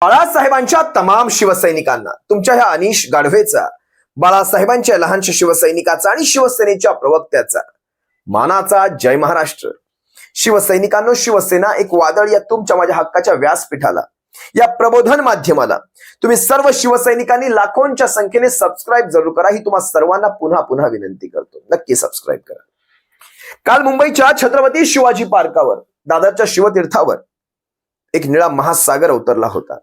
बाळासाहेबांच्या तमाम शिवसैनिकांना तुमच्या ह्या अनिश गाढवेचा, बाळासाहेबांच्या लहानशा शिवसैनिकाचा आणि शिवसेनेच्या प्रवक्त्याचा मानाचा जय महाराष्ट्र. शिवसैनिकांनो, शिवसेना एक वादळ या तुमच्या माझ्या हक्काच्या व्यासपीठाला, या प्रबोधन माध्यमाला तुम्ही सर्व शिवसैनिकांनी लाखोंच्या संख्येने सबस्क्राईब जरूर करा. ही तुम्हा सर्वांना पुन्हा पुन्हा विनंती करतो, नक्की सबस्क्राईब करा. काल मुंबईच्या छत्रपती शिवाजी पार्कावर, दादरच्या शिवतीर्थावर एक निळा महासागर अवतरला होता.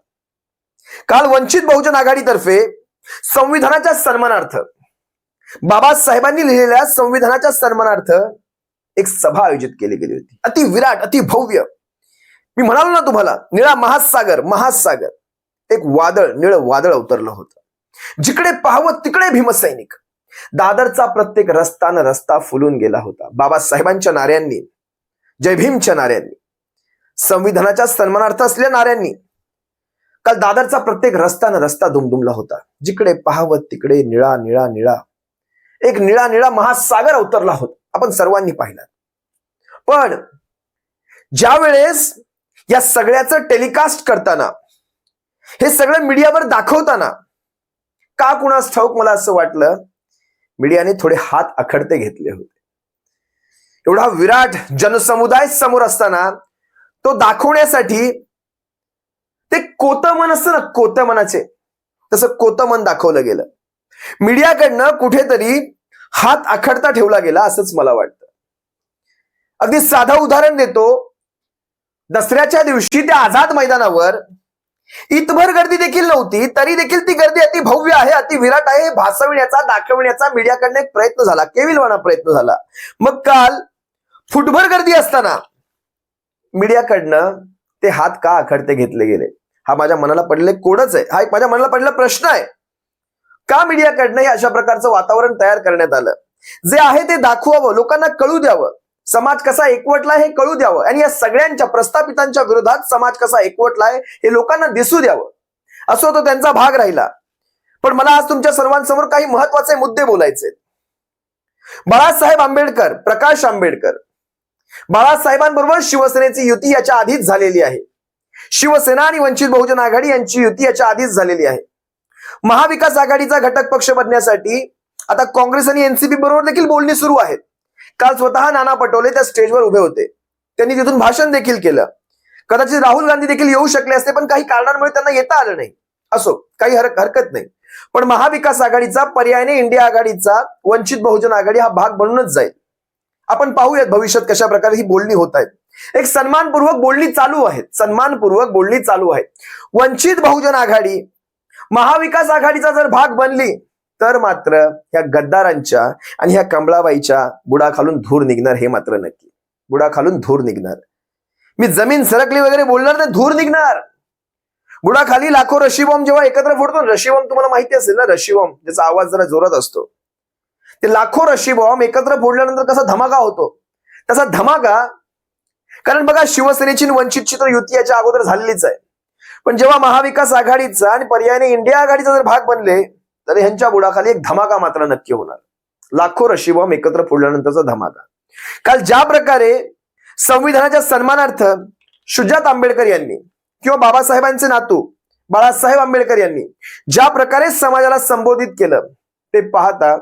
काल वंचित बहुजन आघाडीतर्फे संविधानाच्या सन्मानार्थ, बाबासाहेबांनी लिहिलेल्या संविधानाच्या सन्मानार्थ एक सभा आयोजित केली गेली होती. अति विराट, अति भव्य. मी म्हणालो ना तुम्हाला, निळा महासागर, महासागर, एक वादळ, निळ वादळ अवतरलं होतं. जिकडे पाहावं तिकडे भीमसैनिक. दादरचा प्रत्येक रस्ता न रस्ता फुलून गेला होता बाबासाहेबांच्या नाऱ्यांनी, जय भीमच्या नाऱ्यांनी, संविधानाच्या सन्मानार्थ असलेल्या नाऱ्यांनी. काल दादरचा प्रत्येक रस्ता न रस्ता दुमदुमला होता. जिकडे पाहावं तिकडे निळा निळा निळा, एक निळा निळा महासागर अवतरला होता. आपण सर्वांनी पाहिला. पण ज्या वेळेस या सगळ्याचं टेलिकास्ट करताना, हे सगळं मीडियावर दाखवताना, का कुणास ठाऊक मला असं वाटलं मीडियाने थोडे हात आखडते घेतले होते. एवढा विराट जनसमुदाय समोर असताना तो दाखवण्यासाठी ते कोतमन असतं ना, कोतमनाचे, तसं कोतमन दाखवलं गेलं. मीडियाकडनं कुठेतरी हात आखडता ठेवला गेला असंच मला वाटतं. अगदी साधं उदाहरण देतो. दसऱ्याच्या दिवशी त्या आझाद मैदानावर इतभर गर्दी देखील नव्हती, तरी देखील ती गर्दी अति भव्य आहे, अति विराट आहे, भासविण्याचा, दाखवण्याचा मीडियाकडनं एक प्रयत्न झाला, केविलवाणा प्रयत्न झाला. मग काल फुटभर गर्दी असताना मीडियाकडनं ते हात का आखडते घेतले गेले? हा माझ्या मनाला पडलेले कोडच आहे. हा एक माझ्या मनाला पडलेला प्रश्न आहे. का मीडियाकडनं हे अशा प्रकारचं वातावरण तयार करण्यात आलं? जे आहे ते दाखवावं, लोकांना कळू द्यावं, समाज कसा एकवटला हे कळू द्यावं, आणि या सगळ्यांच्या प्रस्थापितांच्या विरोधात समाज कसा एकवटला आहे हे लोकांना दिसू द्यावं, असो तो त्यांचा भाग राहिला. पण मला आज तुमच्या सर्वांसमोर काही महत्वाचे मुद्दे बोलायचे. बाळासाहेब आंबेडकर, प्रकाश आंबेडकर, बाळासाहेबांबरोबर शिवसेनेची युती याच्या आधीच झालेली आहे. शिवसेना आणि वंचित बहुजन आघाडी यांची युती याच्या आधीच झालेली आहे. महाविकास आघाडीचा घटक पक्ष बनण्यासाठी आता काँग्रेस आणि एनसीपी बरोबर देखील बोलणी सुरू आहेत. काल स्वतः नाना पटोले त्या स्टेजवर उभे होते. त्यांनी तिथून भाषण देखील केलं. कदाचित राहुल गांधी देखील येऊ शकले असते, पण काही कारणांमुळे त्यांना येता आलं नाही. असो, काही हरकत नाही. पण महाविकास आघाडीचा पर्यायाने इंडिया आघाडीचा वंचित बहुजन आघाडी हा भाग बनूनच जाईल. आपण पाहूयात भविष्यात कशा प्रकारे ही बोलणी होत आहेत. एक सन्मानपूर्वक बोलणी चालू आहेत, सन्मानपूर्वक बोलणी चालू आहे. वंचित बहुजन आघाडी महाविकास आघाडीचा जर भाग बनली तर मात्र ह्या गद्दारांच्या आणि ह्या कमळाबाईच्या बुडाखालून धूर निघणार, हे मात्र नक्की. बुडाखालून धूर निघणार. मी जमीन सरकली वगैरे बोलणार नाही, धूर निघणार. बुडाखाली लाखो रशीबॉम्ब जेव्हा एकत्र फोडतो, रशीबॉम्ब तुम्हाला माहिती असेल ना, रशीबॉम्ब ज्याचा आवाज जरा जोरात असतो, ते लाखो रशीबॉम्ब एकत्र फोडल्यानंतर कसा धमाका होतो, तसा धमाका. कारण बघा, शिवसेनेची वंचितची तर युती याच्या अगोदर झालेलीच आहे. पण जेव्हा महाविकास आघाडीचा आणि पर्यायाने इंडिया आघाडीचा जर भाग बनले तर ह्यांच्या बुडाखाली एक धमाका मात्र नक्की होणार. लाखो रशीबॉम्ब एकत्र फोडल्यानंतरचा धमाका. काल ज्या प्रकारे संविधानाच्या सन्मानार्थ सुजात आंबेडकर यांनी किंवा बाबासाहेबांचे नातू बाळासाहेब आंबेडकर यांनी ज्या प्रकारे समाजाला संबोधित केलं, ते पाहता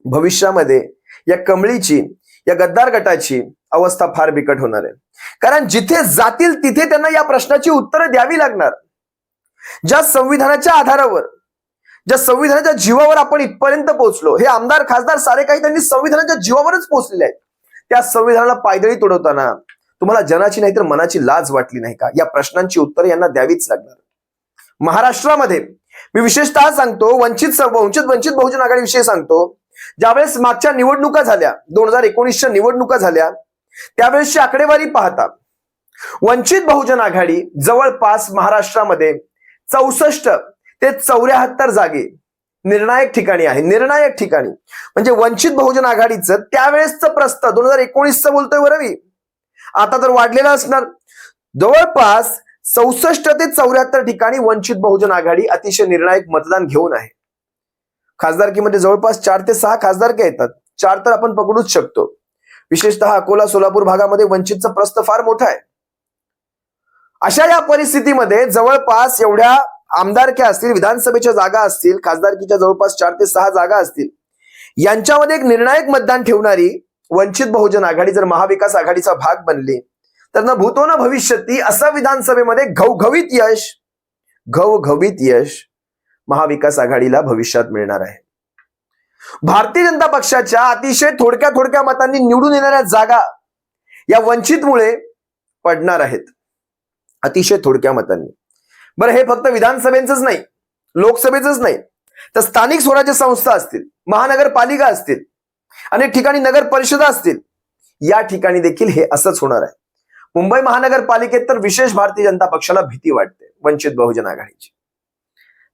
भविष्यामध्ये या कमळीची, या गद्दार गटाची अवस्था फार बिकट होणार आहे. कारण जिथे जातील तिथे त्यांना या प्रश्नाची उत्तरं द्यावी लागणार. ज्या संविधानाच्या आधारावर, ज्या संविधानाच्या जीवावर आपण इथपर्यंत पोहोचलो, हे आमदार खासदार सारे काही त्यांनी संविधानाच्या जीवावरच पोहोचलेले आहेत. त्या संविधानाला पायदळी तुडवताना तुम्हाला जनाची नाही तर मनाची लाज वाटली नाही का? या प्रश्नांची उत्तरं यांना द्यावीच लागणार. महाराष्ट्रामध्ये मी विशेषतः सांगतो, वंचित बहुजन आघाडी विषयी सांगतो. ज्यावेळेस मागच्या निवडणुका झाल्या, 2019च्या निवडणुका झाल्या, त्यावेळेसची आकडेवारी पाहता वंचित बहुजन आघाडी जवळपास महाराष्ट्रामध्ये 64 ते 74 जागे निर्णायक ठिकाणी आहे. निर्णायक ठिकाणी म्हणजे वंचित बहुजन आघाडीचं त्यावेळेसचं प्रस्थ, 2019चं बोलतोय बरं मी, आता तर वाढलेलं असणार. जवळपास 64 ते 74 ठिकाणी वंचित बहुजन आघाडी अतिशय निर्णायक मतदान घेऊन आहे. खासदारकीमध्ये जवळपास 4 ते 6 खासदारकी येतात. 4 तर आपण पकडूच शकतो. विशेषतः अकोला सोलापूर भागामध्ये वंचितचं प्रस्थ फार मोठं आहे. अशा या परिस्थितीमध्ये जवळपास एवढ्या आमदारक्या असतील, विधानसभेच्या जागा असतील, खासदारकीच्या जवळपास 4 ते 6 जागा असतील, यांच्यामध्ये एक निर्णायक मतदान ठेवणारी वंचित बहुजन आघाडी जर महाविकास आघाडीचा भाग बनली तर न भूतो न भविष्यती असं विधानसभेमध्ये घवघवीत यश महाविकास आघाडीला भविष्यात मिळणार आहे. भारतीय जनता पक्षाच्या अतिशय थोडक्या मतांनी निवडून येणाऱ्या जागा या वंचितमुळे पडणार आहेत, अतिशय थोडक्या मतांनी. बरं, हे फक्त विधानसभेचंच नाही, लोकसभेचंच नाही, तर स्थानिक स्वराज्य संस्था असतील, महानगरपालिका असतील, अनेक ठिकाणी नगर परिषदा असतील, या ठिकाणी देखील हे असंच होणार आहे. मुंबई महानगरपालिकेत तर विशेष भारतीय जनता पक्षाला भीती वाटते वंचित बहुजन आघाडीची.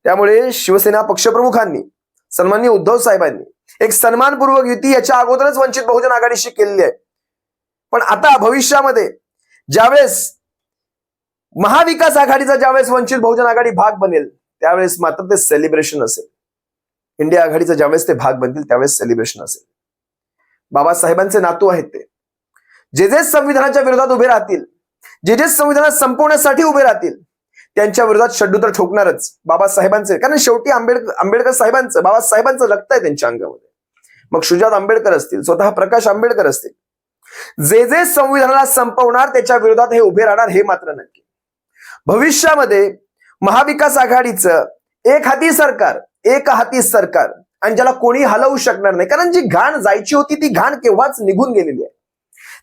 त्यामुळे शिवसेना पक्षप्रमुखांनी, सन्माननीय उद्धव साहेबांनी एक सन्मानपूर्वक युती याच्या अगोदरच वंचित बहुजन आघाडीशी केलेली आहे. पण आता भविष्यामध्ये ज्यावेळेस महाविकास आघाडीचा ज्यावेळेस वंचित बहुजन आघाडी भाग बनेल त्यावेळेस मात्र ते सेलिब्रेशन असेल. इंडिया आघाडीचा ज्यावेळेस ते भाग बनतील त्यावेळेस सेलिब्रेशन असेल. बाबासाहेबांचे नातू आहेत ते, जे संविधानाच्या विरोधात उभे राहतील, जे संविधानात संपवण्यासाठी उभे राहतील, त्यांच्या विरोधात शड्डू तर ठोकणारच बाबासाहेबांचे. कारण शेवटी आंबेडकर साहेबांचं, बाबासाहेबांचं रक्त आहे त्यांच्या अंगामध्ये. मग सुजात आंबेडकर असतील, स्वतः प्रकाश आंबेडकर असतील, जे संविधानाला संपवणार त्याच्या विरोधात हे उभे राहणार, हे मात्र नक्की. भविष्यामध्ये महाविकास आघाडीचं एक हाती सरकार आणि ज्याला कोणी हलवू शकणार नाही, कारण जी घाण जायची होती ती घाण केव्हाच निघून गेलेली आहे.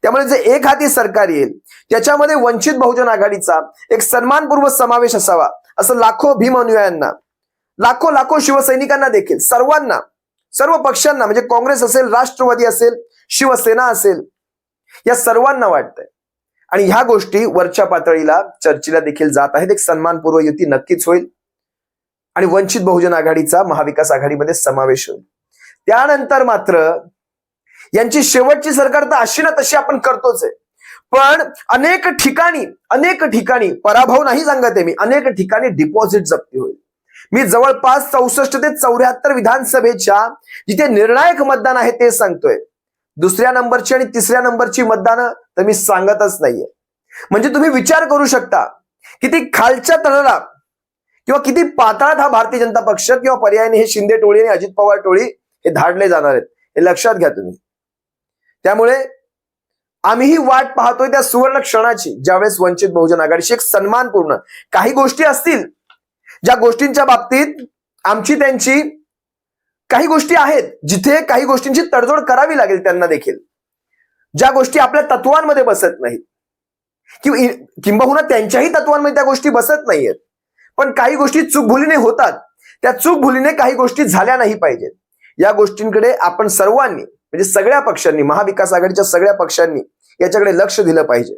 त्यामुळे जे एक हाती सरकार येईल त्याच्यामध्ये वंचित बहुजन आघाडीचा एक सन्मानपूर्वक समावेश असावा असं लाखो भीम अनुयायांना, लाखो शिवसैनिकांना देखील, सर्वांना, सर्व पक्षांना, म्हणजे काँग्रेस असेल, राष्ट्रवादी असेल, शिवसेना असेल, या सर्वांना वाटतंय. आणि ह्या गोष्टी वरच्या पातळीला चर्चेला देखील जात आहेत. एक सन्मानपूर्व युती नक्कीच होईल आणि वंचित बहुजन आघाडीचा महाविकास आघाडीमध्ये समावेश होईल. त्यानंतर मात्र यांची शेवटची सरकार तर अशी ना तशी आपण करतोच आहे, पण अनेक ठिकाणी पराभव नाही सांगत आहे मी, अनेक ठिकाणी डिपॉझिट जप्ती होईल. मी जवळपास 64 ते 74 विधानसभेच्या जिथे निर्णायक मतदान आहे ते सांगतोय. दुसऱ्या नंबरची आणि तिसऱ्या नंबरची मतदानं तर मी सांगतच नाहीये. म्हणजे तुम्ही विचार करू शकता किती खालच्या तळाला किंवा किती पातळात हा भारतीय जनता पक्ष किंवा पर्यायाने हे शिंदे टोळी आणि अजित पवार टोळी हे धाडले जाणार आहेत, हे लक्षात घ्या तुम्ही. त्यामुळे आम्हीही वाट पाहतोय त्या सुवर्ण क्षणाची, ज्यावेळेस वंचित बहुजन आघाडीशी एक सन्मानपूर्ण काही गोष्टी असतील, ज्या गोष्टींच्या बाबतीत आमची त्यांची काही गोष्टी आहेत, जिथे काही गोष्टींची तडजोड करावी लागेल त्यांना देखील, ज्या गोष्टी आपल्या तत्वांमध्ये बसत नाहीत किंबहुना त्यांच्याही तत्वांमध्ये त्या गोष्टी बसत नाहीयेत, पण काही गोष्टी चूकभुलीने होतात. त्या चूकभुलीने काही गोष्टी झाल्या नाही पाहिजेत. या गोष्टींकडे आपण सर्वांनी, म्हणजे सगळ्या पक्षांनी, महाविकास आघाडीच्या सगळ्या पक्षांनी याच्याकडे लक्ष दिलं पाहिजे.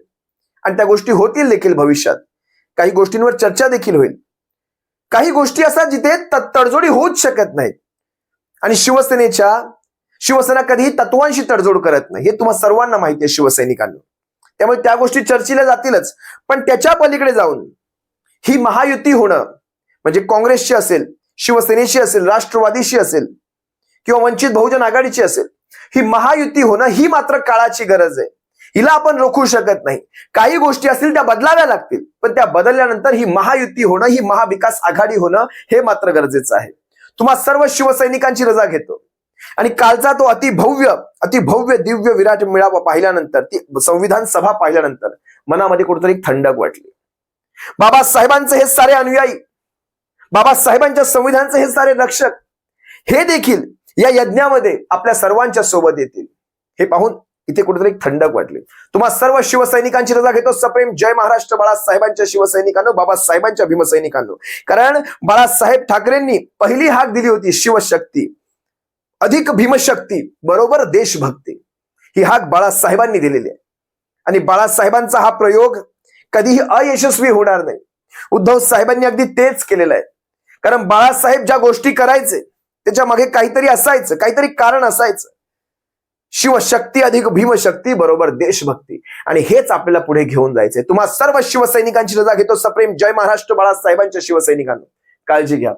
आणि त्या गोष्टी होतील देखील भविष्यात. काही गोष्टींवर चर्चा देखील होईल. काही गोष्टी असतात जिथे तडजोडी होऊच शकत नाहीत आणि शिवसेना कधीही तत्वांशी तडजोड करत नाही, हे तुम्हाला सर्वांना माहिती आहे शिवसैनिकांना. त्यामुळे त्या गोष्टी चर्चेला जातीलच, पण त्याच्या पलीकडे जाऊन ही महायुती होणं, म्हणजे काँग्रेसची असेल, शिवसेनेशी असेल, राष्ट्रवादीशी असेल किंवा वंचित बहुजन आघाडीची असेल, ही महायुती होणं ही मात्र काळाची गरज आहे. हिला आपण रोखू शकत नाही. काही गोष्टी असतील त्या बदलाव्या लागतील, पण त्या बदलल्यानंतर ही महायुती होणं, ही महाविकास आघाडी होणं हे मात्र गरजेचं आहे. तुम्हा सर्व शिवसैनिकांची रजा घेतो आणि कालचा तो अतिभव्य दिव्य विराट मेळावा पाहिल्यानंतर, ती संविधान सभा पाहिल्यानंतर मनामध्ये कुठेतरी थंडक वाटली. बाबासाहेबांचे हे सारे अनुयायी, बाबासाहेबांच्या संविधानाचे हे सारे रक्षक, हे देखील या यज्ञामध्ये आपल्या सर्वांच्या सोबत येतील, हे पाहून इथे कुठेतरी थंडक वाटली. तुम्हा सर्व शिवसैनिकांची रजा घेतो. सप्रेम जय महाराष्ट्र बाळासाहेबांच्या शिवसैनिकांनो, बाबासाहेबांच्या भीमसैनिकांनो. कारण बाळासाहेब ठाकरेंनी पहिली हाक दिली होती, शिवशक्ती अधिक भीमशक्ती बरोबर देशभक्ती. ही हाक बाळासाहेबांनी दिलेली आहे आणि बाळासाहेबांचा हा प्रयोग कधीही अयशस्वी होणार नाही. उद्धव साहेबांनी अगदी तेच केलेलं आहे. कारण बाळासाहेब ज्या गोष्टी करायचे त्याच्या मागे काहीतरी असायचं, काहीतरी कारण असायचं. शिवशक्ती अधिक भीमशक्ती बरोबर देशभक्ती, आणि हेच आपल्याला पुढे घेऊन जायचंय. तुम्हा सर्व शिवसैनिकांची रजा घेतो. सप्रेम जय महाराष्ट्र बाळासाहेबांच्या शिवसैनिकांनो. काळजी घ्या.